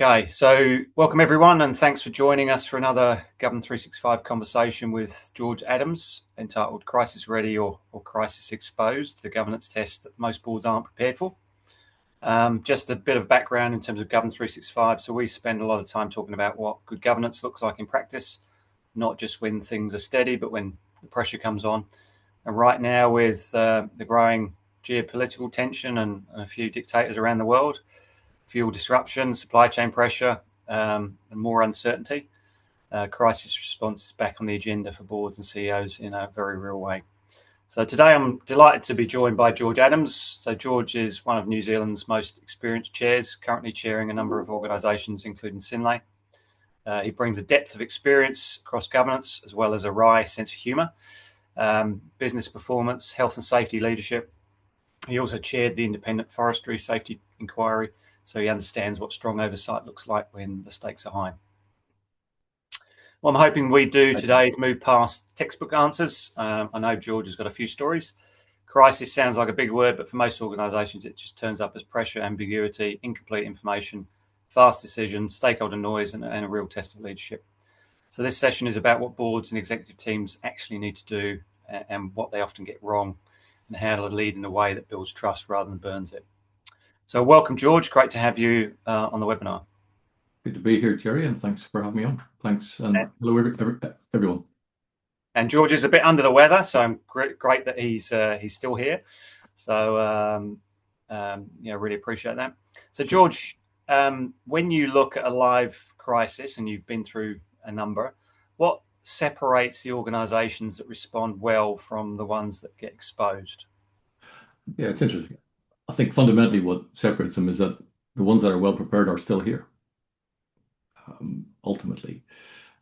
Okay, so welcome everyone, and thanks for joining us for another Govern 365 conversation with George Adams, entitled Crisis Ready or Crisis Exposed, the governance test that most boards aren't prepared for. Just a bit of background in terms of Govern 365. So we spend a lot of time talking about what good governance looks like in practice, not just when things are steady, but when the pressure comes on. And right now, with the growing geopolitical tension and a few dictators around the world, fuel disruption, supply chain pressure, and more uncertainty, crisis response is back on the agenda for boards and CEOs in a very real way. So today I'm delighted to be joined by George Adams. So George is one of New Zealand's most experienced chairs, currently chairing a number of organisations, including Synlait. He brings a depth of experience across governance, as well as a wry sense of humour, business performance, health and safety leadership. He also chaired the Independent Forestry Safety Inquiry, so he understands what strong oversight looks like when the stakes are high. What I'm hoping we do today is move past textbook answers. I know George has got a few stories. Crisis sounds like a big word, but for most organisations, it just turns up as pressure, ambiguity, incomplete information, fast decisions, stakeholder noise, and a real test of leadership. So this session is about what boards and executive teams actually need to do and what they often get wrong, and how to lead in a way that builds trust rather than burns it. So welcome, George. Great to have you on the webinar. Good to be here, Gerry, and thanks for having me on. Thanks, and hello, everyone. And George is a bit under the weather, so I'm great that he's still here. So really appreciate that. So George, when you look at a live crisis, and you've been through a number, what separates the organisations that respond well from the ones that get exposed? Yeah, it's interesting. I think fundamentally what separates them is that the ones that are well prepared are still here. Ultimately,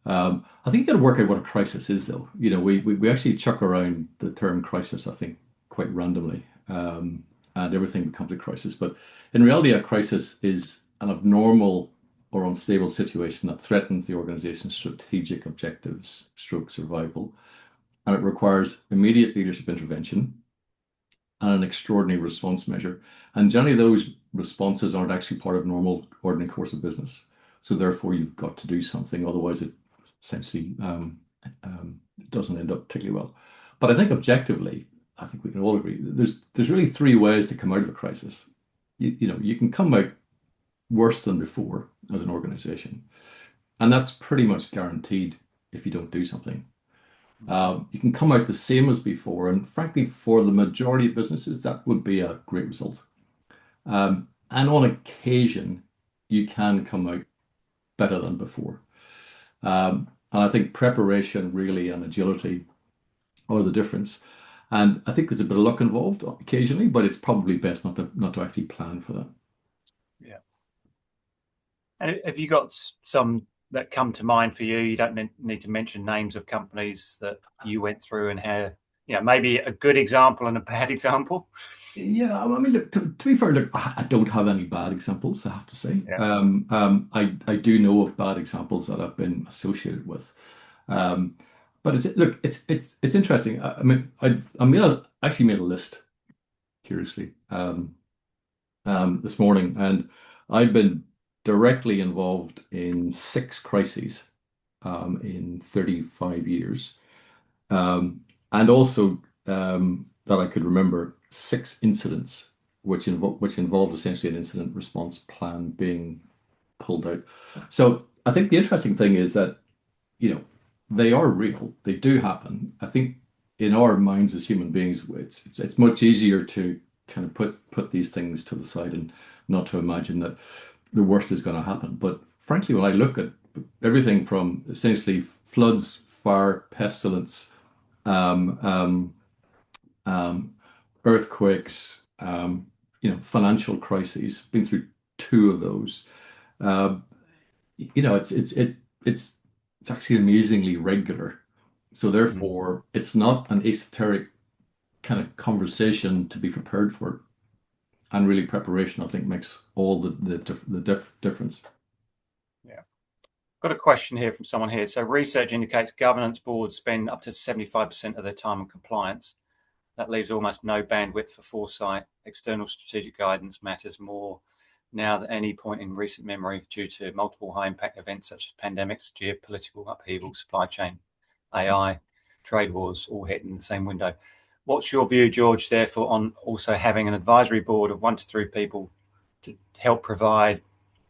I think you got to work out what a crisis is, though. You know, we actually chuck around the term crisis, I think, quite randomly, and everything becomes a crisis. But in reality, a crisis is an abnormal or unstable situation that threatens the organization's strategic objectives, stroke survival, and it requires immediate leadership intervention and an extraordinary response measure. And generally, those responses aren't actually part of normal, ordinary course of business. So therefore, you've got to do something. Otherwise, it essentially doesn't end up particularly well. But I think objectively, I think we can all agree there's really three ways to come out of a crisis. You can come out worse than before as an organization, and that's pretty much guaranteed if you don't do something. You can come out the same as before, and frankly, for the majority of businesses, that would be a great result. And on occasion, you can come out better than before. And I think preparation really and agility are the difference. And I think there's a bit of luck involved occasionally, but it's probably best not to actually plan for that. Yeah. And have you got some that come to mind for you? You don't need to mention names of companies that you went through and how, maybe a good example and a bad example. Yeah, I mean, look, to be fair, look, I don't have any bad examples, I have to say. Yeah. I do know of bad examples that I've been associated with. But it's interesting. I mean, I actually made a list, curiously, this morning, and I've been directly involved in 6 crises in 35 years, and also that I could remember 6 incidents which involved essentially an incident response plan being pulled out. So I think the interesting thing is that they are real. They do happen. I think in our minds as human beings, it's much easier to kind of put these things to the side and not to imagine that the worst is going to happen. But frankly, when I look at everything from essentially floods, fire, pestilence, um, earthquakes, financial crises, been through 2 of those. Uh, it's actually amazingly regular. So therefore, it's not an esoteric kind of conversation to be prepared for. And really, preparation, I think, makes all the difference. Yeah. Got a question here from someone here. So research indicates governance boards spend up to 75% of their time on compliance. That leaves almost no bandwidth for foresight. External strategic guidance matters more now than any point in recent memory due to multiple high-impact events such as pandemics, geopolitical upheaval, supply chain, AI, trade wars, all hit in the same window. What's your view, George, therefore, on also having an advisory board of 1 to 3 people to help provide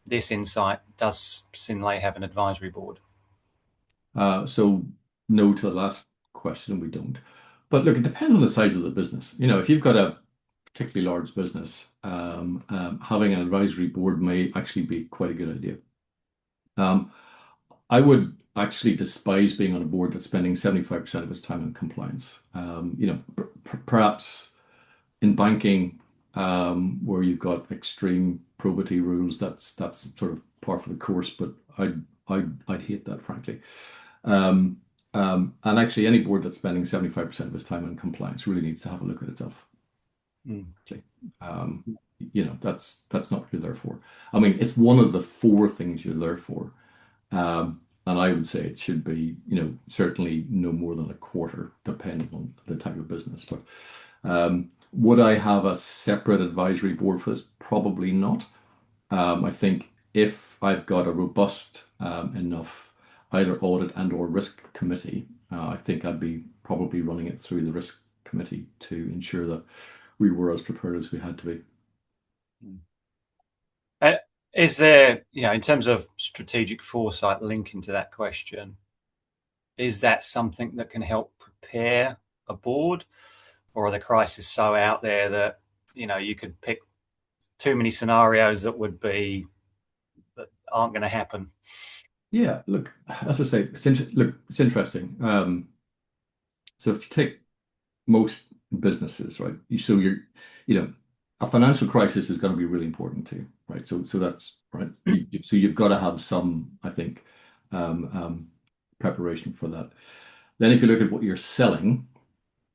this insight? Does Synlait have an advisory board? So no to the last question, we don't. But look, it depends on the size of the business. If you've got a particularly large business, having an advisory board may actually be quite a good idea. Um, I would actually despise being on a board that's spending 75% of its time on compliance. Perhaps in banking, where you've got extreme probity rules, that's sort of par for the course. But I'd hate that, frankly. Um, and actually, any board that's spending 75% of its time on compliance really needs to have a look at itself. Mm. Okay. Um, that's not what you're there for. I mean, it's one of the four things you're there for. And I would say it should be, certainly no more than a quarter, depending on the type of business. But would I have a separate advisory board for this? Probably not. I think if I've got a robust enough either audit and or risk committee, I think I'd be probably running it through the risk committee to ensure that we were as prepared as we had to be. Uh, is there, in terms of strategic foresight linking to that question, is that something that can help prepare a board? Or are the crises so out there that, you could pick too many scenarios that aren't going to happen? Yeah, look, as I say, it's interesting. So if you take most businesses, right? You know, a financial crisis is going to be really important to you, right? So that's right. So you've got to have some, I think, preparation for that. Then if you look at what you're selling,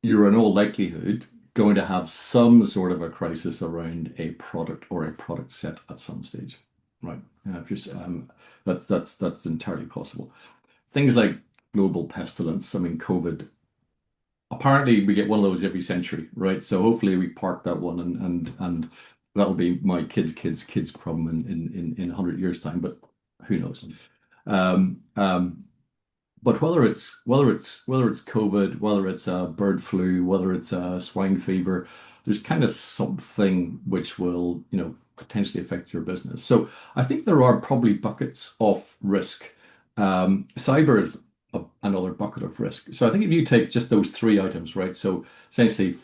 you're in all likelihood going to have some sort of a crisis around a product or a product set at some stage, right? If you're, that's entirely possible. Things like global pestilence, I mean, COVID. Apparently, we get one of those every century, right? So hopefully, we park that one, and that'll be my kids' problem in 100 years' time. But who knows? Um, um, but whether it's COVID, whether it's bird flu, whether it's swine fever, there's kind of something which will, potentially affect your business. So I think there are probably buckets of risk. Cyber is another bucket of risk. So I think if you take just those three items, right? So essentially,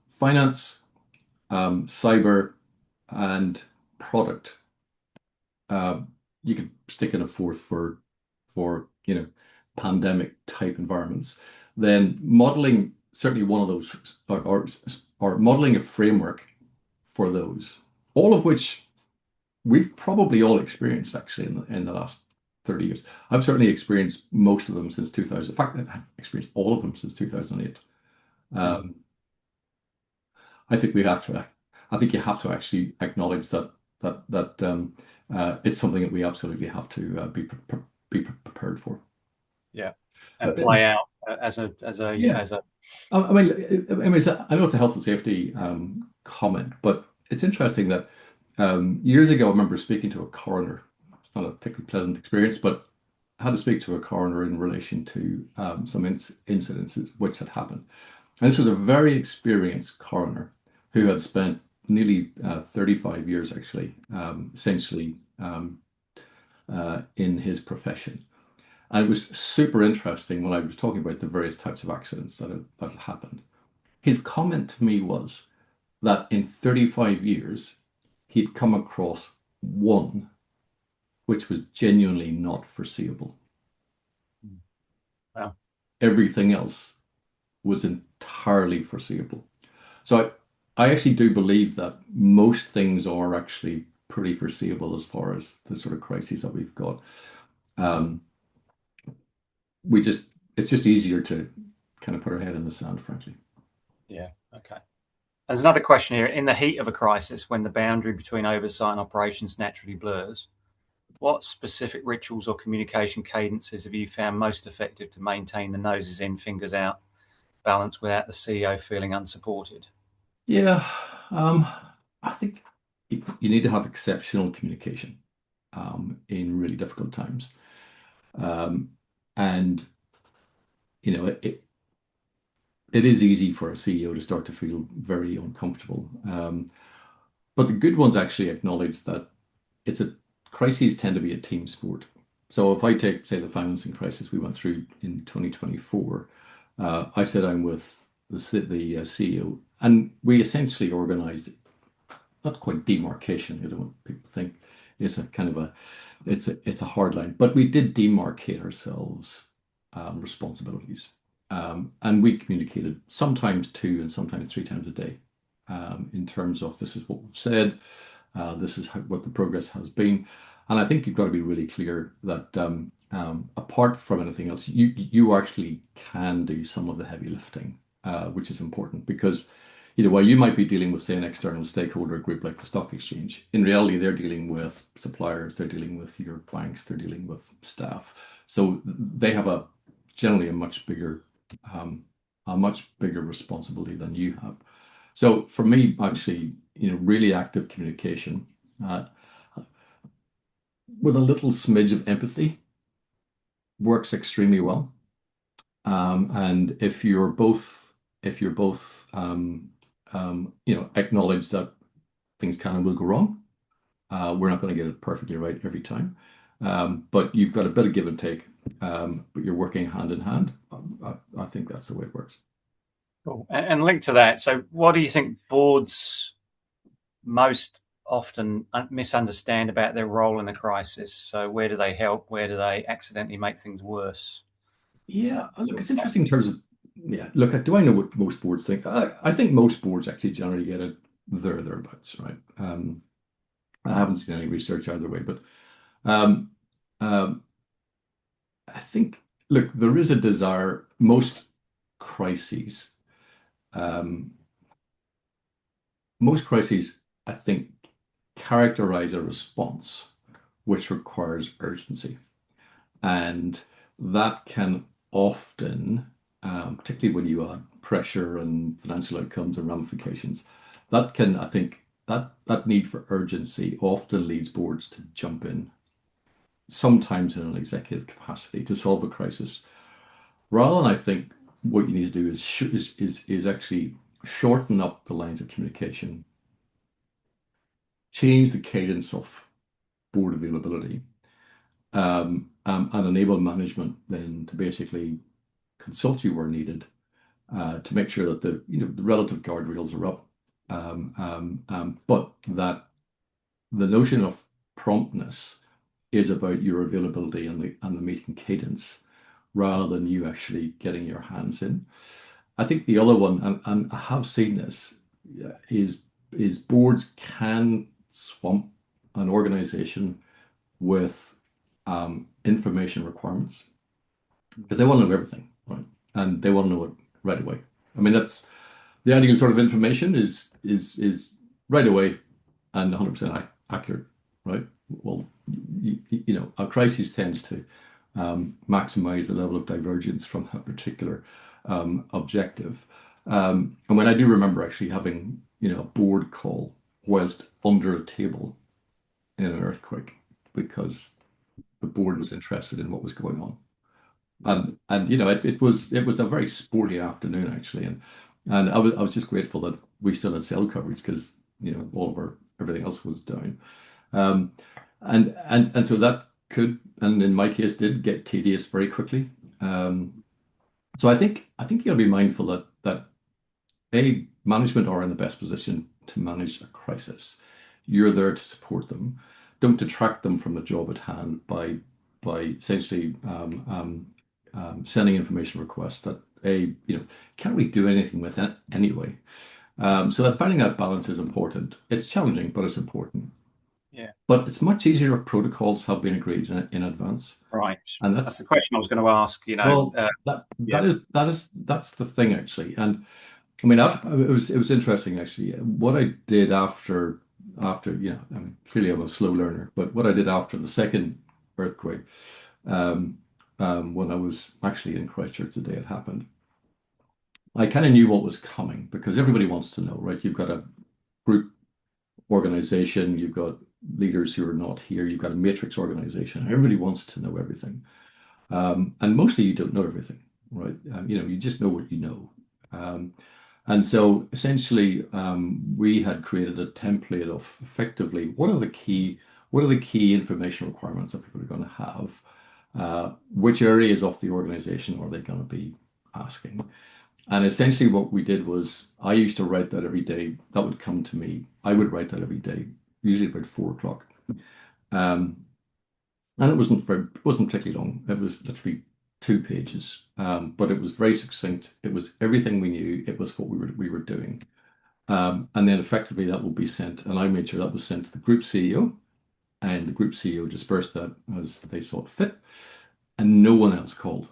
finance, cyber, and product. Uh, you could stick in a fourth for pandemic type environments. Then modeling certainly one of those, or modeling a framework for those, all of which we've probably all experienced actually in the last 30 years. I've certainly experienced most of them since 2000. In fact, I've experienced all of them since 2008. Mm. Um, I think we have to. I think you have to actually acknowledge that it's something that we absolutely have to be prepared for. Yeah, Uh, and play out as a yeah, as a I know it's a health and safety comment, but it's interesting that years ago I remember speaking to a coroner. It's not a particularly pleasant experience, but I had to speak to a coroner in relation to some incidences which had happened. And this was a very experienced coroner who had spent nearly 35 years actually, essentially in his profession. And it was super interesting when I was talking about the various types of accidents that had happened. His comment to me was that in 35 years, he'd come across one which was genuinely not foreseeable. well, Everything else was entirely foreseeable. So I actually do believe that most things are actually pretty foreseeable as far as the sort of crises that we've got. Um, it's just easier to kind of put our head in the sand, frankly. yeah, okay. There's another question here. In the heat of a crisis, when the boundary between oversight and operations naturally blurs, what specific rituals or communication cadences have you found most effective to maintain the noses in, fingers out balance without the CEO feeling unsupported? Yeah, um, I think. you need to have exceptional communication in really difficult times. Um, and it is easy for a CEO to start to feel very uncomfortable. But the good ones actually acknowledge that it's a crises tend to be a team sport. So if I take, say, the financing crisis we went through in 2024, I sat down with the CEO, and we essentially organized not quite demarcation. What people think is a kind of it's a hard line, but we did demarcate ourselves responsibilities, and we communicated sometimes two and sometimes three times a day in terms of this is what we've said, this is what the progress has been, and I think you've got to be really clear that apart from anything else, you actually can do some of the heavy lifting, which is important because while you might be dealing with, say, an external stakeholder group like the stock exchange, in reality, they're dealing with suppliers, they're dealing with your banks, they're dealing with staff. So they have generally a much bigger responsibility than you have. So for me, actually, really active communication uh, with a little smidge of empathy works extremely well. And if you're both acknowledge that things can and will go wrong. We're not going to get it perfectly right every time, but you've got a bit of give and take, but you're working hand in hand. I think that's the way it works. Cool. And linked to that, so what do you think boards most often misunderstand about their role in the crisis? So where do they help? Where do they accidentally make things worse? So, Yeah, look, it's interesting in terms of, yeah, look, do I know what most boards think? I think most boards actually generally get it thereabouts, right? I haven't seen any research either way, but um, um, I think, look, there is a desire, crises, um, most crises, I think, characterize a response which requires urgency. And that can often, particularly when you add pressure and financial outcomes and ramifications, that can, I think, that need for urgency often leads boards to jump in, sometimes in an executive capacity, to solve a crisis. Rather than I think what you need to do is actually shorten up the lines of communication, change the cadence of board availability, and enable management then to basically consult you where needed to make sure that the relative guardrails are up, but that the notion of promptness is about your availability and the meeting cadence rather than you actually getting your hands in. I think the other one, and I have seen this, is boards can swamp an organization with information requirements because they want to know everything, right? And they want to know it right away. I mean, that's the ideal sort of information is right away and 100% accurate, right? Well, a crisis tends to maximize the level of divergence from that particular objective. And when I do remember actually having, a board call whilst under a table in an earthquake because the board was interested in what was going on. And it was a very sporty afternoon actually, and I was just grateful that we still had cell coverage because all of our everything else was down. Um, and so that could, and in my case did get tedious very quickly. So I think you got to be mindful that management are in the best position to manage a crisis. You're there to support them. Don't detract them from the job at hand by essentially sending information requests that can't we do anything with it anyway? So that finding that balance is important. It's challenging, but it's important. yeah, But it's much easier if protocols have been agreed in advance, right. and That's the that's question I was going to ask. well, that Yeah, that's the thing actually. And I mean, it was interesting actually. What I did after I mean, clearly I'm a slow learner, but what I did after the second earthquake, um, when I was actually in Christchurch the day it happened, I kind of knew what was coming because everybody wants to know, right? You've got a group organization, you've got leaders who are not here, you've got a matrix organization. Everybody wants to know everything. And mostly you don't know everything, right? You just know what you know. And so essentially, we had created a template of effectively what are the key information requirements that people are going to have? Which areas of the organization are they going to be asking? And essentially, what we did was I used to write that every day. That would come to me. I would write that every day, usually about 4 o'clock. Um, and it wasn't particularly long. It was literally 2 pages, but it was very succinct. It was everything we knew. It was what we were doing, and then effectively that will be sent. And I made sure that was sent to the group CEO, and the group CEO dispersed that as they saw fit, and no one else called.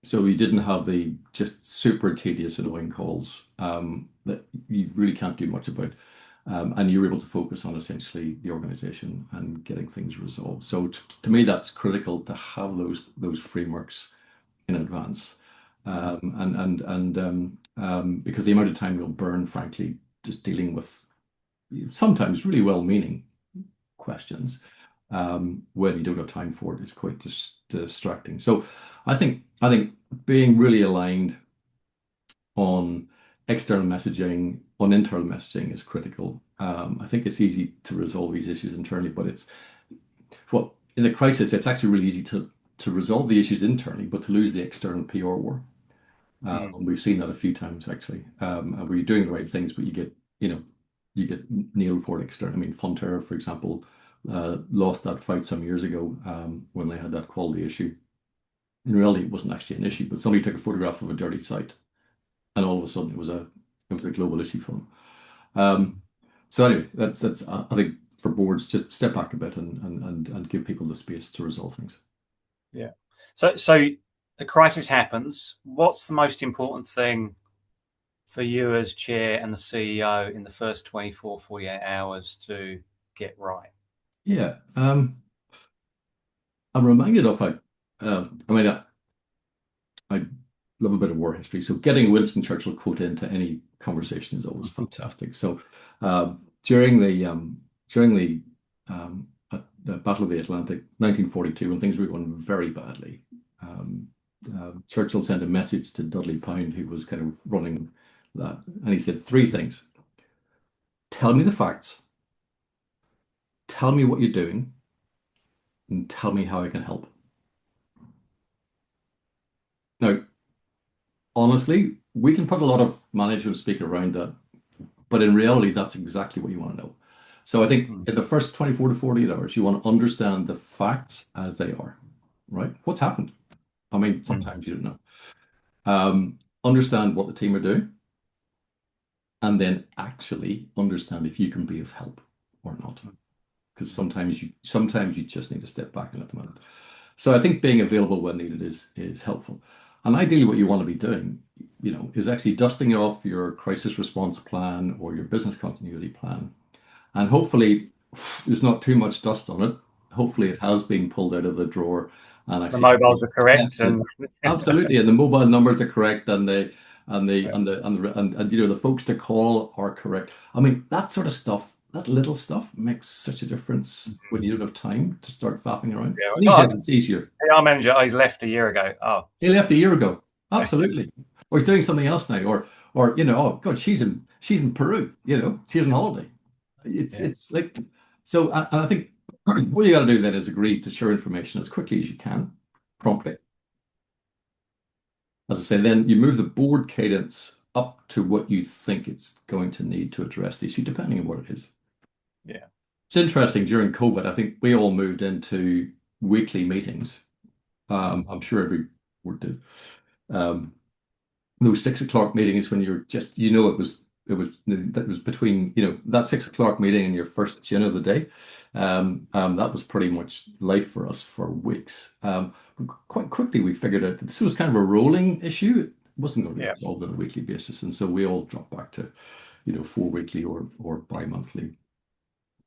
So you didn't have the just super tedious, annoying calls that you really can't do much about. And you were able to focus on essentially the organization and getting things resolved. So to me, that's critical to have those frameworks in advance. Because the amount of time you'll burn, frankly, just dealing with sometimes really well-meaning questions when you don't have time for it is quite distracting. So I think being really aligned on external messaging, on internal messaging is critical. I think it's easy to resolve these issues internally, but in a crisis, it's actually really easy to resolve the issues internally, but to lose the external PR war. Mm. And we've seen that a few times actually, where you're doing the right things, but you get nailed for it externally. I mean, Fonterra, for example, lost that fight some years ago when they had that quality issue. In reality, it wasn't actually an issue, but somebody took a photograph of a dirty site, and all of a sudden it was a global issue for them. So anyway, that's I think for boards, just step back a bit and give people the space to resolve things. Yeah. So a crisis happens. What's the most important thing for you as chair and the CEO in the first 24, 48 hours to get right? Yeah, I'm reminded of I mean, I love a bit of war history, so getting a Winston Churchill quote into any conversation is always fantastic. So during the Battle of the Atlantic, 1942, when things were going very badly, um, Churchill sent a message to Dudley Pound, who was kind of running that, and he said three things: tell me the facts, tell me what you're doing, and tell me how I can help. Now, honestly, we can put a lot of management speak around that, but in reality, that's exactly what you want to know. So I think Mm. in the first 24 to 48 hours, you want to understand the facts as they are, right? What's happened? I mean, Mm. sometimes you don't know. Understand what the team are doing, and then actually understand if you can be of help or not. Because sometimes you just need to step back and let them out. So I think being available when needed is helpful. And ideally, what you want to be doing, is actually dusting off your crisis response plan or your business continuity plan. And hopefully, there's not too much dust on it. Hopefully, it has been pulled out of the drawer and The actually mobiles are correct, tested. and Absolutely, and the mobile numbers are correct, and yeah. the folks to call are correct. I mean, that sort of stuff, that little stuff, makes such a difference when you don't have time to start faffing around. Yeah. These days, it's easier. Our manager, he's left a year ago. Oh, He left a year ago. Absolutely. Or he's doing something else now. Or oh God, she's in Peru, she's on holiday. It's yeah. it's like so and I think what you got to do then is agree to share information as quickly as you can, promptly. As I say, then you move the board cadence up to what you think it's going to need to address the issue, depending on what it is. Yeah. It's interesting during COVID, I think we all moved into weekly meetings. I'm sure every board did. Um, those 6 o'clock meetings when you're just that was between that 6 o'clock meeting and your first gin of the day. That was pretty much life for us for weeks. But quite quickly we figured out that this was kind of a rolling issue. It wasn't going to be Yeah. resolved on a weekly basis, and so we all dropped back to 4 weekly or bi-monthly.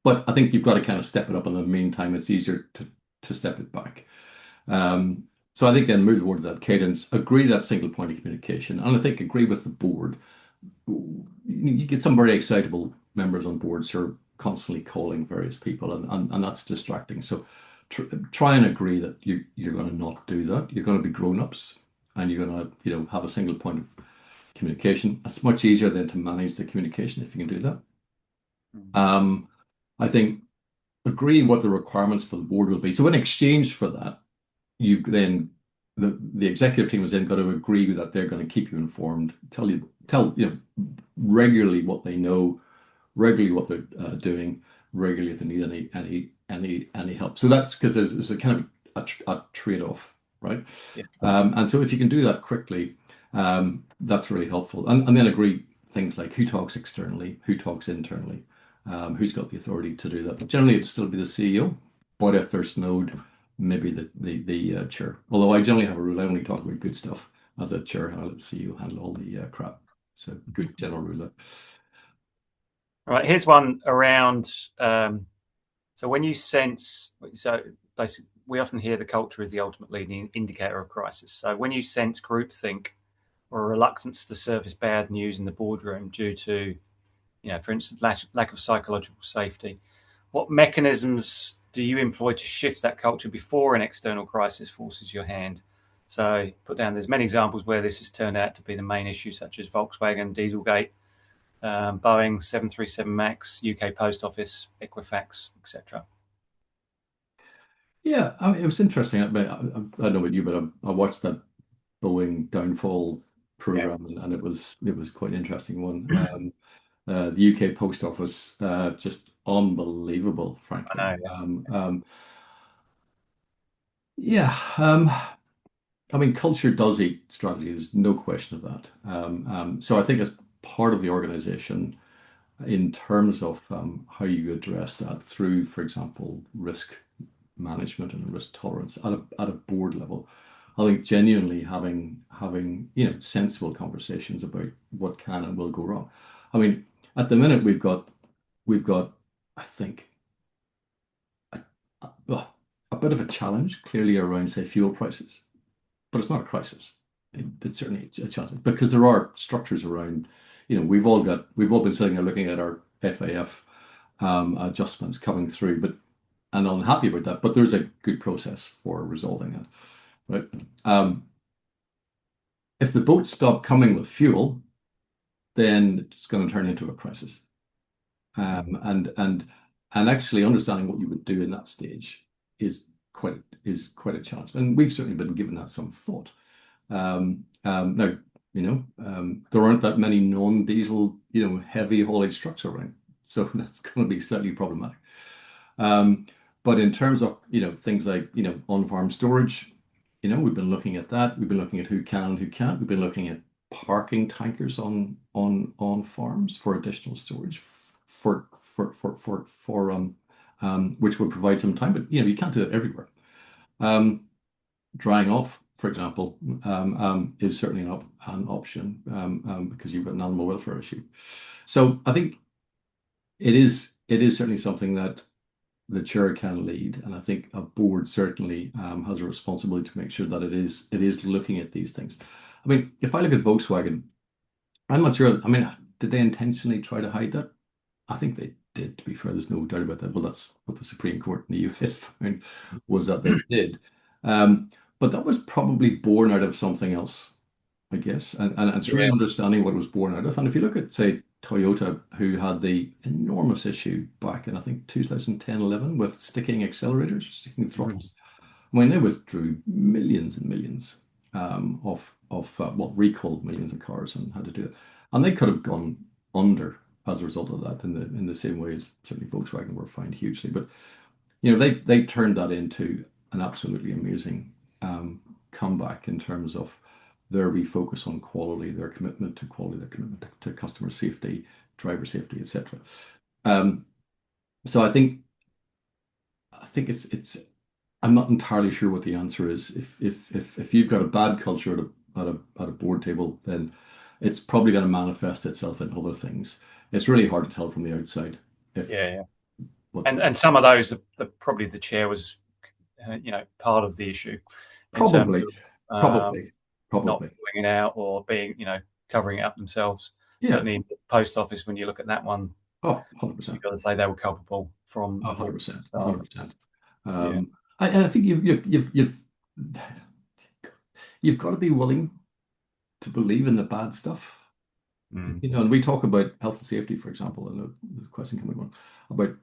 But I think you've got to kind of step it up, and in the meantime, it's easier to step it back. So I think then move forward to that cadence, agree that single point of communication, and I think agree with the board you get some very excitable members on boards who are constantly calling various people, and that's distracting. So try and agree that you're going to not do that. You're going to be grown-ups, and you're going to have a single point of communication. It's much easier then to manage the communication if you can do that. Mm. Um, I think agree what the requirements for the board will be. So in exchange for that, you've then the executive team has then got to agree that they're going to keep you informed, tell regularly what they know, regularly what they're doing, regularly if they need any help. So that's because there's a kind of a trade-off, right? Yeah. And so if you can do that quickly, that's really helpful. And then agree things like who talks externally, who talks internally, who's got the authority to do that. But generally, it'd still be the CEO. But if there's snowed, maybe the chair. Although I generally have a rule, I only talk about good stuff as a chair, and I let the CEO handle all the crap. So good general rule. All right. Here's one around. So when you sense, so basically, we often hear the culture is the ultimate leading indicator of crisis. So when you sense groupthink or a reluctance to surface bad news in the boardroom due to, for instance, lack of psychological safety, what mechanisms do you employ to shift that culture before an external crisis forces your hand? So put down, there's many examples where this has turned out to be the main issue, such as Volkswagen, Dieselgate, Boeing 737 Max, UK Post Office, Equifax, etc. Yeah, I mean, it was interesting. I don't know about you, but I watched that Boeing downfall Yeah, program, and it was quite an interesting one. The UK Post Office, just unbelievable, I frankly. know. Yeah, Yeah, I mean, culture does eat strategy. There's no question of that. So I think as part of the organization, in terms of how you address that through, for example, risk management and risk tolerance at a board level, I think genuinely having sensible conversations about what can and will go wrong. I mean, at the minute we've got I think a bit of a challenge clearly around say fuel prices, but it's not a crisis. It's certainly a challenge because there are structures around. We've all been sitting there looking at our FAF adjustments coming through, and I'm happy about that. But there's a good process for resolving it, right? If the boats stop coming with fuel, then it's going to turn into a crisis. mm. And actually understanding what you would do in that stage is quite a challenge. And we've certainly been given that some thought. Now, there aren't that many non-diesel, heavy haulage trucks around, so that's going to be slightly problematic. Um, but in terms of, things like, on-farm storage, we've been looking at that. We've been looking at who can and who can't. We've been looking at parking tankers on farms for additional storage which would provide some time, but you can't do it everywhere. Um, Drying off, for example, is certainly an option because you've got an animal welfare issue. So I think it is certainly something that the chair can lead, and I think a board certainly has a responsibility to make sure that it is looking at these things. I mean, if I look at Volkswagen, I'm not sure. I mean, did they intentionally try to hide that? I think they did, to be fair. There's no doubt about that. Well, that's what the Supreme Court in the US found was that they did. But that was probably born out of something else, I guess. And it's really Yeah. understanding what it was born out of. And if you look at, say, Toyota, who had the enormous issue back in, I think, 2010, 11 with sticking accelerators, sticking Mm. throttles. I mean, they withdrew millions and millions recalled millions of cars and had to do it. And they could have gone under as a result of that in the same way as certainly Volkswagen were fined hugely. But they turned that into an absolutely amazing comeback in terms of their refocus on quality, their commitment to quality, their commitment to customer safety, driver safety, etc. Um, so I think it's I'm not entirely sure what the answer is. If you've got a bad culture at a board table, then it's probably going to manifest itself in other things. It's really hard to tell from the outside if Yeah, yeah. what And some of those, probably the chair was, part of the issue in terms probably, of probably, not probably. pulling it out or being, covering it up themselves. Yeah. certainly in the post office, when you look at that one, Oh, you've 100%. got to say they were culpable from the board 100%. start. 100%. Yeah. And I think you've got to be willing to believe in the bad stuff. Mm. And we talk about health and safety, for example, and the question coming on about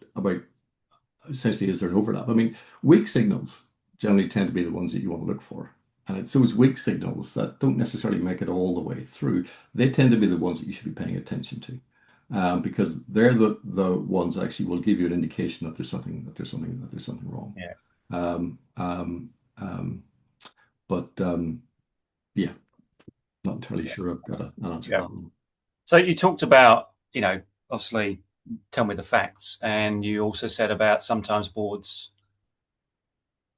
essentially is there an overlap? I mean, weak signals generally tend to be the ones that you want to look for. And it's those weak signals that don't necessarily make it all the way through. They tend to be the ones that you should be paying attention to. Because they're the ones that actually will give you an indication that there's something wrong. Yeah. Um, um, um, but yeah, not entirely Yeah. sure I've got an answer for Yeah. that one. So you talked about, obviously tell me the facts, and you also said about sometimes boards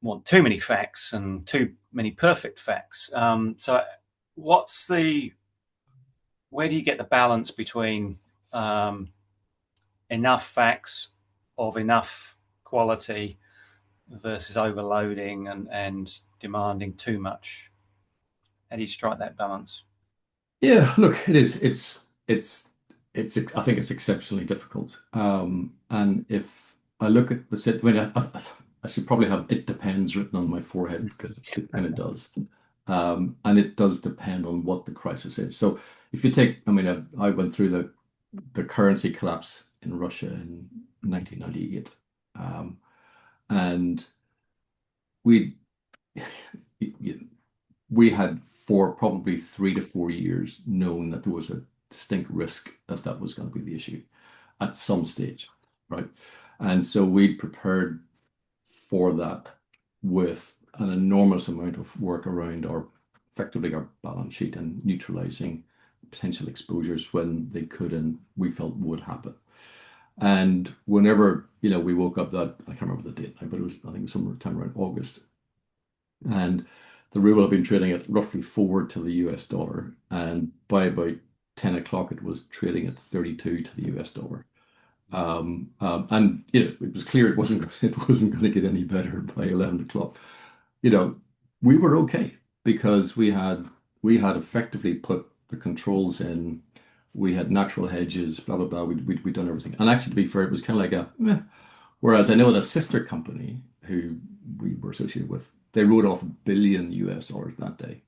want too many facts and too many perfect facts. So what's the where do you get the balance between um, enough facts of enough quality versus overloading and demanding too much? How do you strike that balance? Yeah, look, it is. I think it's exceptionally difficult. And if I look at the sit, I mean, I should probably have "it depends" written on my forehead because it kind of does. And it does depend on what the crisis is. So if you take, I mean, I went through the currency collapse in Russia in 1998, and we we had for probably 3 to 4 years known that there was a distinct risk that that was going to be the issue at some stage, right? And so we'd prepared for that with an enormous amount of work around our effectively our balance sheet and neutralizing potential exposures when they could and we felt would happen. And whenever, we woke up that, I can't remember the date now, but it was, I think it was sometime around August, and the ruble had been trading at roughly forward to the US dollar, and by about 10 o'clock it was trading at 32 to the US dollar. And it was clear it wasn't going to get any better by 11 o'clock. You know, we were okay because we had effectively put the controls in. We had natural hedges, blah blah blah. We'd done everything. And actually, to be fair, it was kind of like a meh. Whereas I know that a sister company who we were associated with, they wrote off $1 billion US that day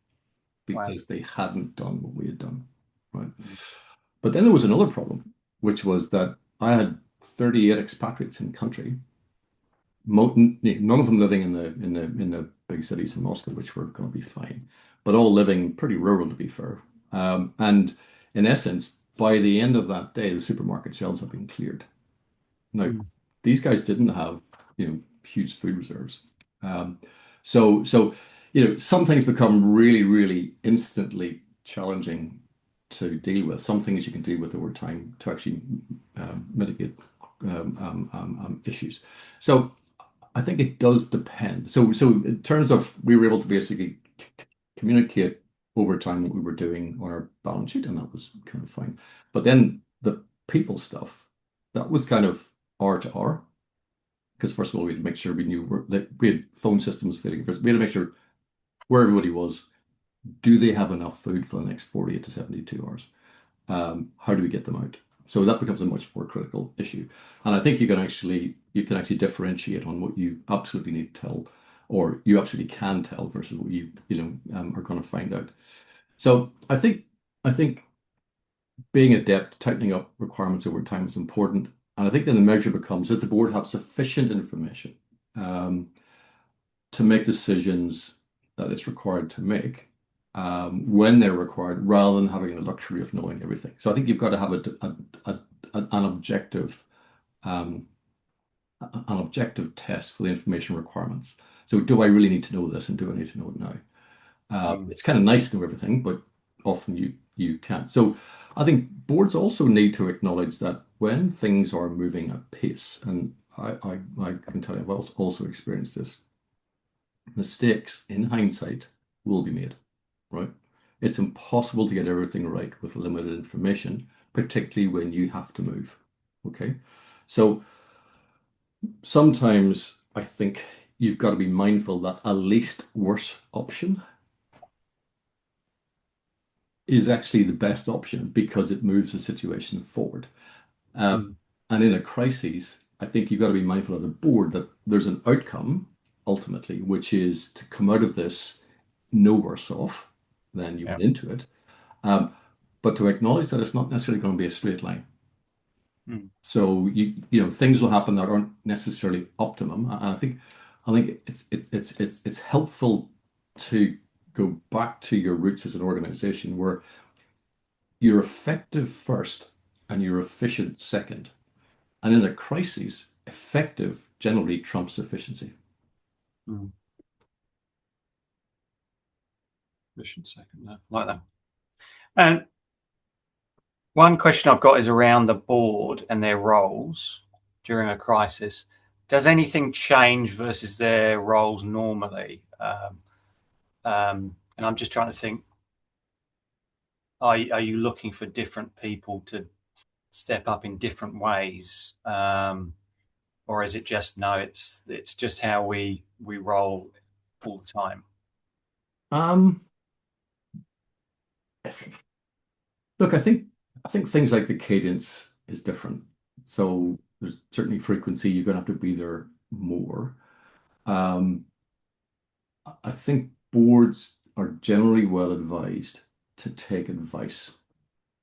Wow. because they hadn't done what we had done, right? But then there was another problem, which was that I had 38 expatriates in country, none of them living in the big cities in Moscow, which were going to be fine, but all living pretty rural, to be fair. And in essence, by the end of that day, the supermarket shelves had been cleared. Now, Mm. these guys didn't have, huge food reserves. Um, so some things become really, really instantly challenging to deal with. Some things you can deal with over time to actually mitigate issues. So I think it does depend. So in terms of we were able to basically communicate over time what we were doing on our balance sheet, and that was kind of fine. But then the people stuff, that was kind of R to R. Because first of all, we had to make sure we knew that we had phone systems failing. We had to make sure where everybody was. Do they have enough food for the next 48 to 72 hours? How do we get them out? So that becomes a much more critical issue. And I think you can actually differentiate on what you absolutely need to tell, or you absolutely can tell versus what are going to find out. So I think being adept, tightening up requirements over time is important. And I think then the measure becomes, does the board have sufficient information um, to make decisions that it's required to make when they're required, rather than having the luxury of knowing everything. So I think you've got to have an objective um, an objective test for the information requirements. So do I really need to know this, and do I need to know it now? Mm. It's kind of nice to know everything, but often you can't. So I think boards also need to acknowledge that when things are moving at pace, and I can tell you I've also experienced this, mistakes in hindsight will be made, right? It's impossible to get everything right with limited information, particularly when you have to move. Okay. So sometimes I think you've got to be mindful that a least worse option is actually the best option because it moves the situation forward. Mm. And in a crisis, I think you've got to be mindful as a board that there's an outcome ultimately, which is to come out of this no worse off than you Yeah. went into it, um, but to acknowledge that it's not necessarily going to be a straight line. Mm. So things will happen that aren't necessarily optimum. And I think it's helpful to go back to your roots as an organization where you're effective first and you're efficient second. And in a crisis, effective generally trumps efficiency. Mm. Mission second, like that. And one question I've got is around the board and their roles during a crisis. Does anything change versus their roles normally? And I'm just trying to think: are you looking for different people to step up in different ways, or is it just no? It's just how we roll all the time. Um, Look, I think things like the cadence is different. So there's certainly frequency, you're gonna have to be there more. Um, I think boards are generally well advised to take advice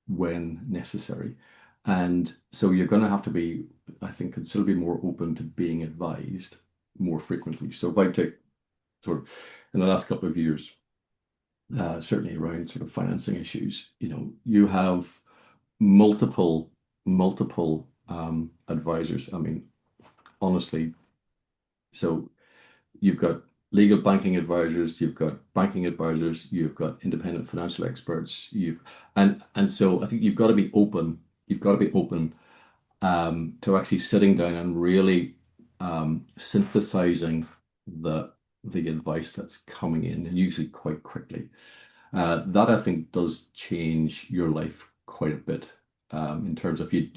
when necessary. And so you're going to have to be, I think, considerably more open to being advised more frequently. So if I take sort of in the last couple of years, certainly around sort of financing issues, you have multiple advisors. I mean, honestly, so you've got legal banking advisors, you've got banking advisors, you've got independent financial experts, and so I think you've got to be open. You've got to be open to actually sitting down and really synthesizing the advice that's coming in, and usually quite quickly. That I think does change your life quite a bit in terms of you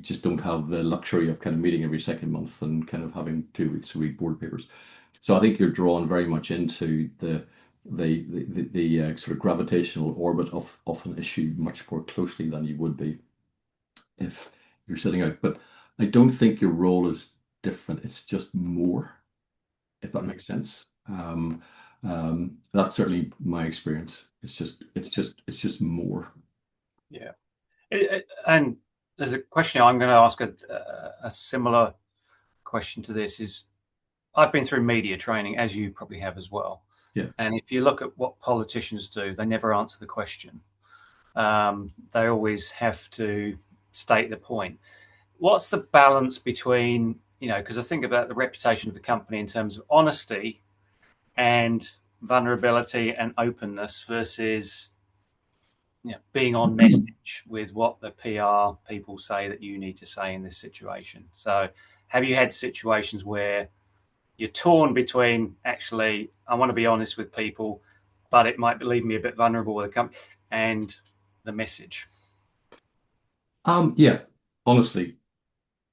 just don't have the luxury of kind of meeting every second month and kind of having 2 weeks to read board papers. So I think you're drawn very much into the sort of gravitational orbit of an issue much more closely than you would be if you're sitting out. But I don't think your role is different. It's just more, if that Mm. makes sense. That's certainly my experience. It's just more. Yeah. And there's a question I'm going to ask a similar question to this is I've been through media training, as you probably have as well. Yeah. And if you look at what politicians do, they never answer the question. They always have to state the point. What's the balance between, because I think about the reputation of the company in terms of honesty and vulnerability and openness versus being on message with what the PR people say that you need to say in this situation. So, have you had situations where you're torn between actually, I want to be honest with people, but it might leave me a bit vulnerable with a company and the message? Yeah, honestly,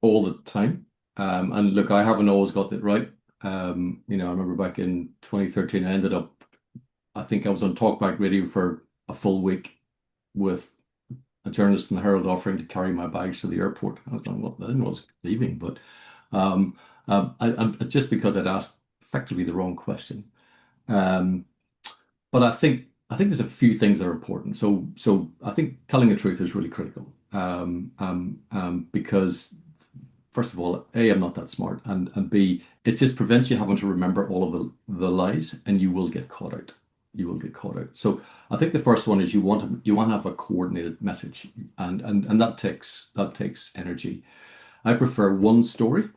all the time. And look, I haven't always got it right. I remember back in 2013, I think I was on talkback radio for a full week with a journalist in the Herald offering to carry my bags to the airport. I was going, well, I didn't know I was leaving, but um, just because I'd asked effectively the wrong question. Um, but I think there's a few things that are important. So I think telling the truth is really critical. Because first of all, A, I'm not that smart, and B, it just prevents you having to remember all of the lies, and you will get caught out. You will get caught out. So I think the first one is you want to have a coordinated message, and that takes energy. I prefer one story,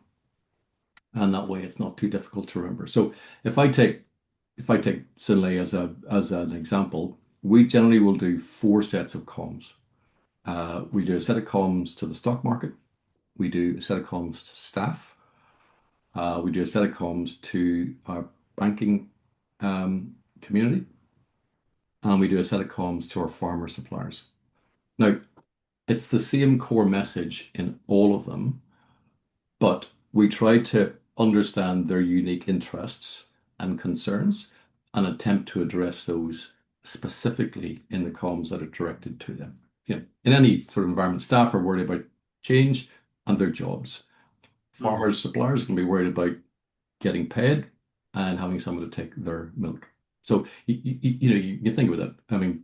and that way it's not too difficult to remember. So if I take if I take Sinlay as an example, we generally will do 4 sets of comms. We do a set of comms to the stock market. We do a set of comms to staff. We do a set of comms to our banking community, and we do a set of comms to our farmer suppliers. Now, it's the same core message in all of them, but we try to understand their unique interests and concerns and attempt to address those specifically in the comms that are directed to them. In any sort of environment, staff are worried about change and their jobs. Mm. Farmers, suppliers can be worried about getting paid and having someone to take their milk. So you think about that. I mean,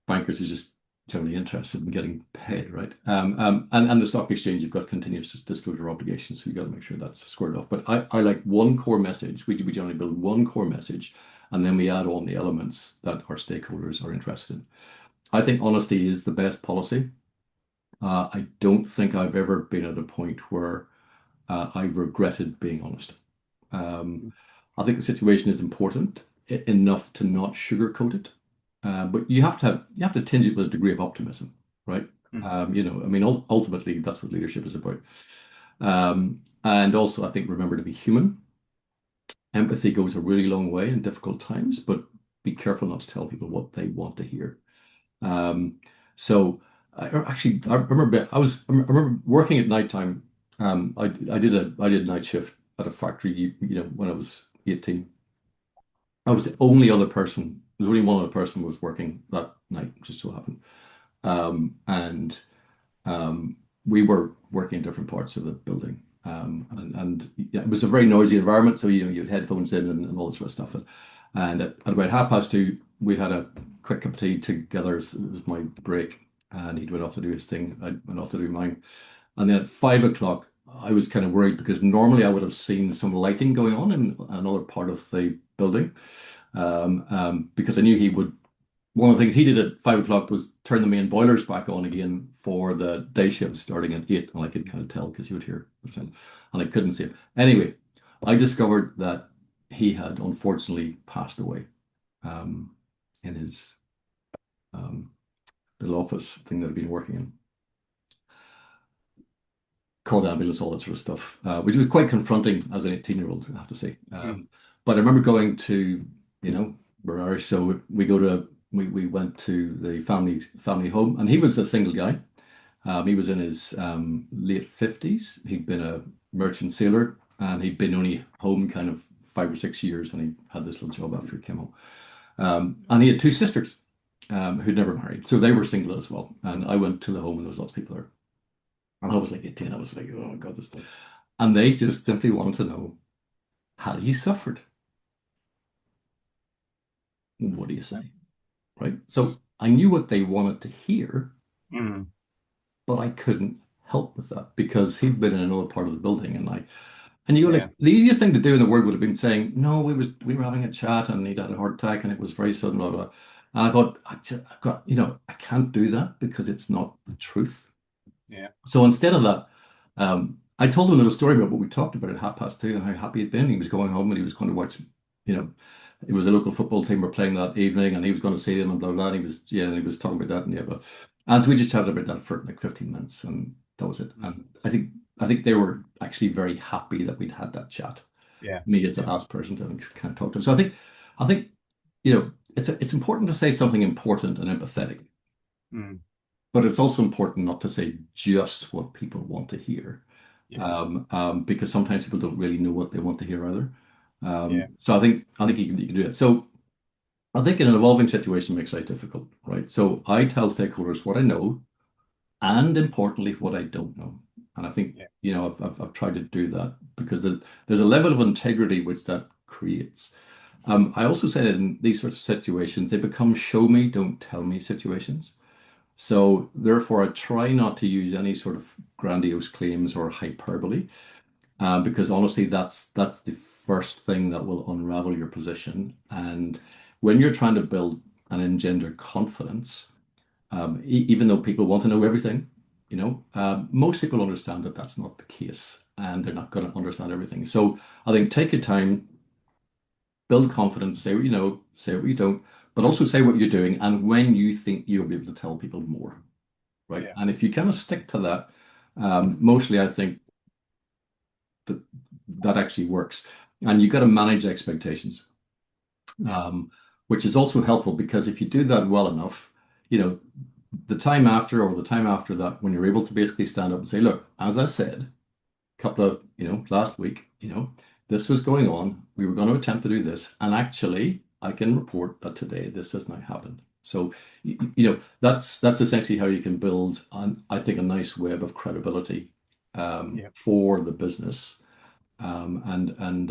bankers are just generally interested in getting paid, right? And the stock exchange, you've got continuous disclosure obligations, so you've got to make sure that's squared off. But I like one core message. We generally build one core message, and then we add on the elements that our stakeholders are interested in. I think honesty is the best policy. I don't think I've ever been at a point where I've regretted being honest. Um, I think the situation is important enough to not sugarcoat it, but you have to tinge it with a degree of optimism, right? Mm. I mean, ultimately, that's what leadership is about. And also, I think remember to be human. Empathy goes a really long way in difficult times, but be careful not to tell people what they want to hear. Um, so I remember I remember working at nighttime. I did a night shift at a factory, when I was 18. I was the only other person. There's only one other person who was working that night, just so happened. And we were working in different parts of the building. And yeah, it was a very noisy environment. So, you had headphones in and all this sort of stuff. And at about 2:30, we had a quick cup of tea together. It was my break. And he'd went off to do his thing. I went off to do mine. And then at 5 o'clock, I was kind of worried because normally I would have seen some lighting going on in another part of the building. Because I knew he would. One of the things he did at 5 o'clock was turn the main boilers back on again for the day shift starting at 8. And I could kind of tell because he would hear, and I couldn't see him. Anyway, I discovered that he had unfortunately passed away in his um, little office thing that I'd been working in. Called ambulance, all that sort of stuff, which was quite confronting as an 18-year-old, I have to say. Mm. But I remember going to, we're Irish, so we went to the family home, and he was a single guy. He was in his late 50s. He'd been a merchant sailor, and he'd been only home kind of 5 or 6 years, and he had this little job after he came home. And he had two sisters who'd never married, so they were single as well. And I went to the home, and there was lots of people there. And I was like 18. I was like, oh my God, this. And they just simply wanted to know, had he suffered? What do you say? Right? So I knew what they wanted to hear, Mm. but I couldn't help with that because he'd been in another part of the building. And you go Yeah. like, the easiest thing to do in the world would have been saying, no, we were having a chat and he'd had a heart attack and it was very sudden, blah, blah, blah. And I thought, I've got, I can't do that because it's not the truth. Yeah. So instead of that, I told him a little story about what we talked about at 2:30 and how happy he'd been. He was going home and he was going to watch, you know, it was a local football team were playing that evening and he was going to see them and blah, blah, blah. And he was talking about that and yeah, and so we just chatted about that for like 15 minutes and that was it. Mm. And I think they were actually very happy that we'd had that chat. Yeah. Me as the Yeah. last person to kind of talk to him. So I think, it's important to say something important and empathetic. Mm. But it's also important not to say just what people want to hear, Yeah. because sometimes people don't really know what they want to hear either. Yeah. So I think you can do it. So I think in an evolving situation makes life difficult, right? So I tell stakeholders what I know, and importantly, what I don't know. And I think Yeah. I've tried to do that because there's a level of integrity which that creates. I also say that in these sorts of situations, they become show me, don't tell me situations. So therefore, I try not to use any sort of grandiose claims or hyperbole, because honestly, that's the first thing that will unravel your position. And when you're trying to build and engender confidence, even though people want to know everything, most people understand that that's not the case, and they're not going to understand everything. So I think take your time, build confidence, say what you know, say what you don't, but also say what you're doing, and when you think you'll be able to tell people more, right? Yeah. And if you kind of stick to that, mostly I think that that actually works. And you've got to manage expectations, Yeah. um, which is also helpful because if you do that well enough, you know, the time after or the time after that, when you're able to basically stand up and say, look, as I said, a couple of, last week, this was going on. We were going to attempt to do this. And actually, I can report that today this has now happened. So, that's essentially how you can build, I think, a nice web of credibility Yeah. for the business, and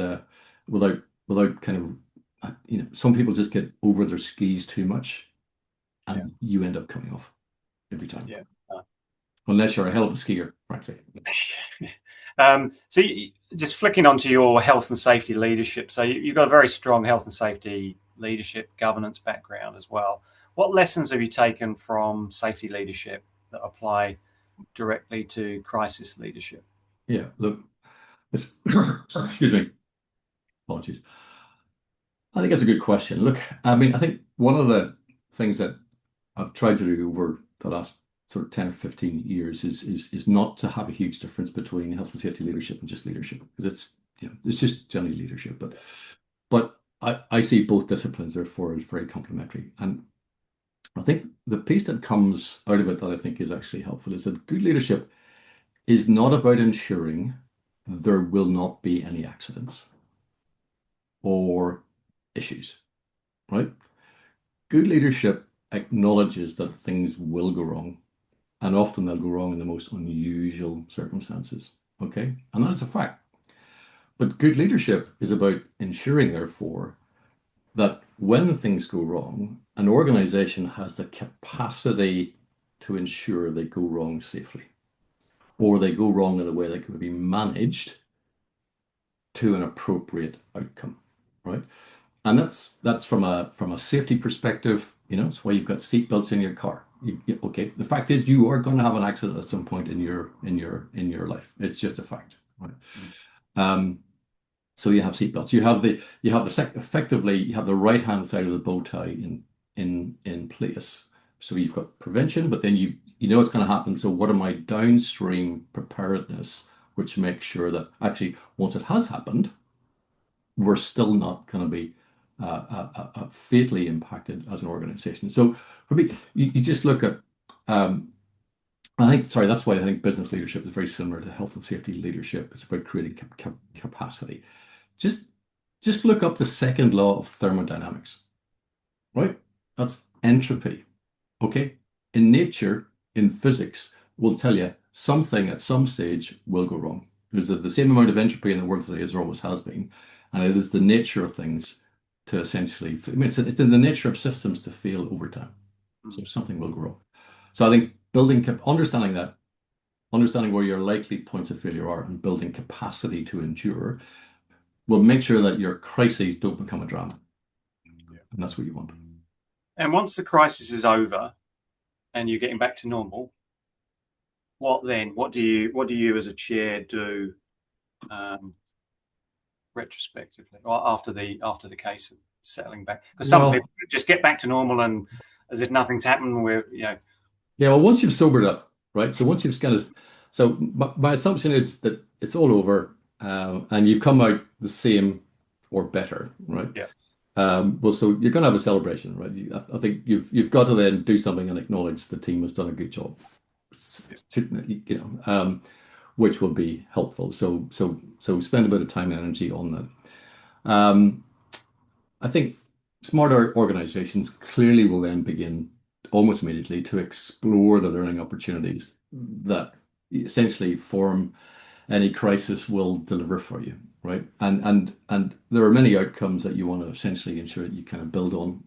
without kind of, some people just get over their skis too much, Yeah. and you end up coming off every time, Yeah. Uh, unless you're a hell of a skier, frankly. so just flicking onto your health and safety leadership. So you've got a very strong health and safety leadership governance background as well. What lessons have you taken from safety leadership that apply directly to crisis leadership? Yeah, look, it's, excuse me, apologies. I think that's a good question. Look, I mean, I think one of the things that I've tried to do over the last sort of 10 or 15 years is not to have a huge difference between health and safety leadership and just leadership, because it's just generally leadership. But I see both disciplines therefore as very complementary. And I think the piece that comes out of it that I think is actually helpful is that good leadership is not about ensuring there will not be any accidents or issues, right? Good leadership acknowledges that things will go wrong, and often they'll go wrong in the most unusual circumstances. Okay. And that is a fact. But good leadership is about ensuring, therefore, that when things go wrong, an organization has the capacity to ensure they go wrong safely, or they go wrong in a way that can be managed to an appropriate outcome, right? And that's from a safety perspective. It's why you've got seatbelts in your car. Okay, the fact is you are going to have an accident at some point in your life. It's just a fact, right? Um, so you have seatbelts. Effectively you have the right hand side of the bow tie in place. So you've got prevention, but then you know it's going to happen. So what are my downstream preparedness, which makes sure that actually once it has happened, we're still not going to be fatally impacted as an organization. So for me, you just look at, I think, sorry, that's why I think business leadership is very similar to health and safety leadership. It's about creating capacity. Just, just look up the second law of thermodynamics, right? That's entropy. Okay. In nature, in physics, will tell you something at some stage will go wrong. There's the same amount of entropy in the world today as there always has been. And it is the nature of things to essentially, I mean, it's in the nature of systems to fail over time. So something will go wrong. So I think understanding that, understanding where your likely points of failure are and building capacity to endure will make sure that your crises don't become a drama. And that's what you want. And once the crisis is over and you're getting back to normal, what then? What do you as a chair do um, retrospectively or after the case of settling back? Because some people Well, just get back to normal and as if nothing's happened. yeah, well, once you've sobered up, right? So once you've kind of, so my assumption is that it's all over, and you've come out the same or better, right? Yeah, Well, so you're going to have a celebration, right? I think you've got to then do something and acknowledge the team has done a good job, which will be helpful. So spend a bit of time and energy on that. I think smarter organizations clearly will then begin almost immediately to explore the learning opportunities that essentially form any crisis will deliver for you, right? And there are many outcomes that you want to essentially ensure that you kind of build on,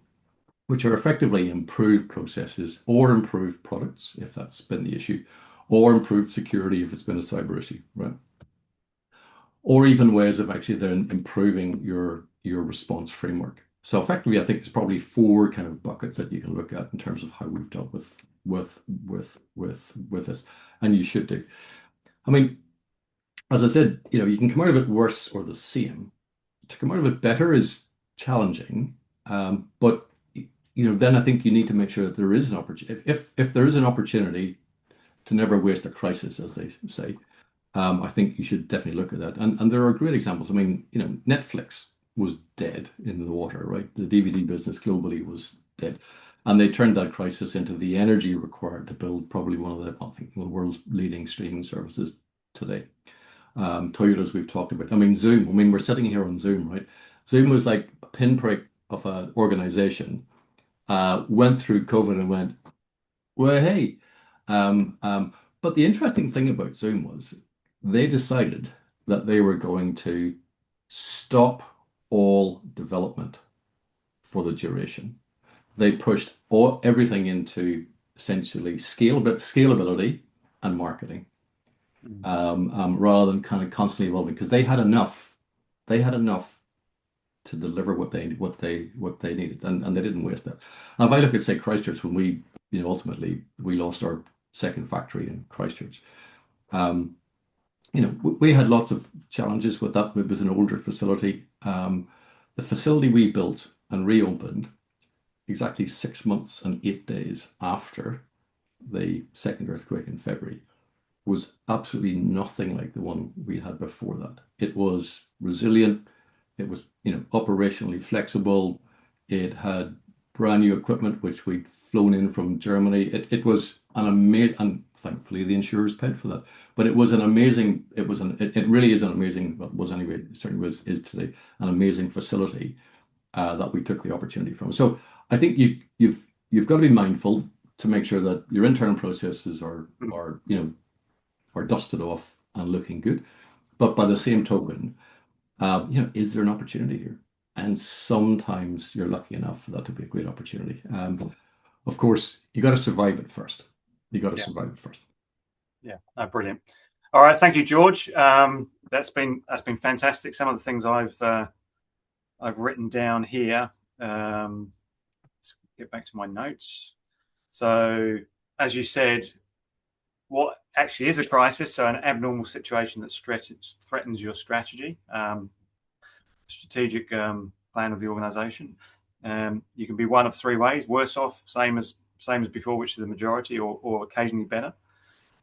which are effectively improved processes or improved products, if that's been the issue, or improved security if it's been a cyber issue, right? Or even ways of actually then improving your response framework. So effectively, I think there's probably four kind of buckets that you can look at in terms of how we've dealt with this, and you should do. I mean, as I said, you can come out of it worse or the same. To come out of it better is challenging, but then I think you need to make sure that there is an opportunity. If there is an opportunity to never waste a crisis, as they say, I think you should definitely look at that. And there are great examples. I mean, Netflix was dead in the water, right? The DVD business globally was dead. And they turned that crisis into the energy required to build probably one of I think, the world's leading streaming services today. Toyotas we've talked about. I mean, Zoom. I mean, we're sitting here on Zoom, right? Zoom was like a pinprick of an organization went through COVID and went, well, hey. Um, um, but the interesting thing about Zoom was they decided that they were going to stop all development for the duration. They pushed everything into essentially scalability and marketing, rather than kind of constantly evolving because they had enough. They had enough to deliver what they needed, and they didn't waste that. Now, if I look at say Christchurch, when ultimately we lost our second factory in Christchurch, um, we had lots of challenges with that. It was an older facility. The facility we built and reopened exactly 6 months and 8 days after the second earthquake in February was absolutely nothing like the one we had before that. It was resilient. It was, operationally flexible. It had brand new equipment which we'd flown in from Germany. It was an amazing, and thankfully the insurers paid for that. But it was an amazing. It really is an amazing. Well, was anyway. It certainly is today an amazing facility that we took the opportunity from. So I think you've got to be mindful to make sure that your internal processes are dusted off and looking good. But by the same token, is there an opportunity here? And sometimes you're lucky enough for that to be a great opportunity. Of course, you got to survive it first. You got to Yeah. survive it first. Yeah, brilliant. All right, thank you, George. That's been fantastic. Some of the things I've written down here. Let's get back to my notes. So, as you said, what actually is a crisis? So, an abnormal situation that threatens your strategy, strategic plan of the organisation. You can be one of three ways: worse off, same as before, which is the majority, or occasionally better.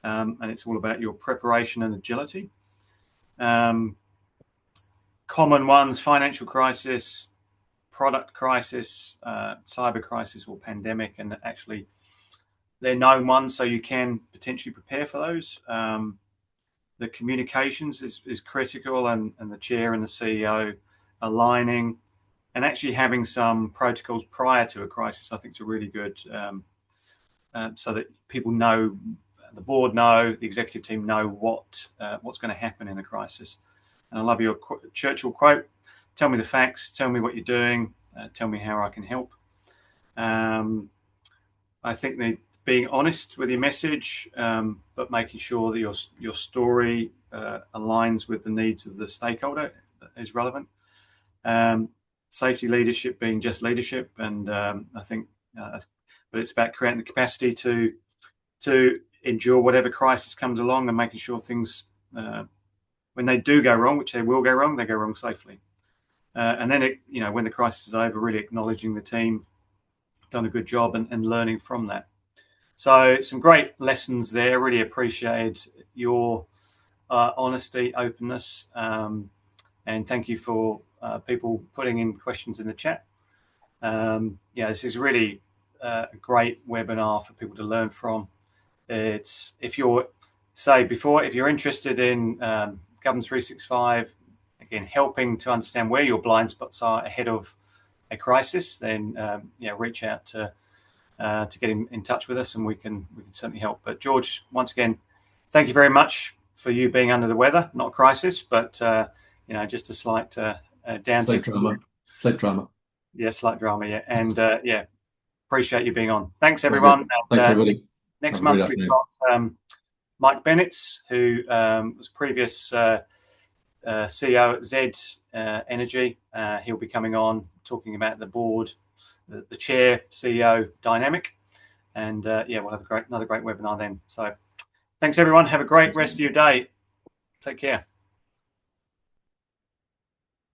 And it's all about your preparation and agility. Common ones: financial crisis, product crisis, cyber crisis, or pandemic, and actually they're known ones, so you can potentially prepare for those. The communications is critical, and the chair and the CEO aligning and actually having some protocols prior to a crisis, I think, is a really good, so that people know, the board know, the executive team know what's going to happen in a crisis. And I love your Churchill quote: "Tell me the facts, tell me what you're doing, tell me how I can help." I think that being honest with your message, but making sure that your story aligns with the needs of the stakeholder is relevant. Safety leadership being just leadership, and I think, but it's about creating the capacity to endure whatever crisis comes along, and making sure things, when they do go wrong, which they will go wrong, they go wrong safely. And then when the crisis is over, really acknowledging the team done a good job and learning from that. So some great lessons there. Really appreciated your honesty, openness, and thank you for people putting in questions in the chat. This is really a great webinar for people to learn from. It's, if you're interested in Governance 365, again, helping to understand where your blind spots are ahead of a crisis, then reach out to get in touch with us, and we can certainly help. But George, once again, thank you very much for you being under the weather. Not a crisis, but just a slight Slight drama. Slight drama. Yeah, slight drama. Yeah, and appreciate you being on. Thanks, everyone. And, thanks, everybody. Next month we've got Mike Bennett, who was previous CEO at Z Energy. He'll be coming on talking about the board, the chair CEO dynamic, and we'll have another great webinar then. So thanks, everyone. Have a great rest of your day. Take care.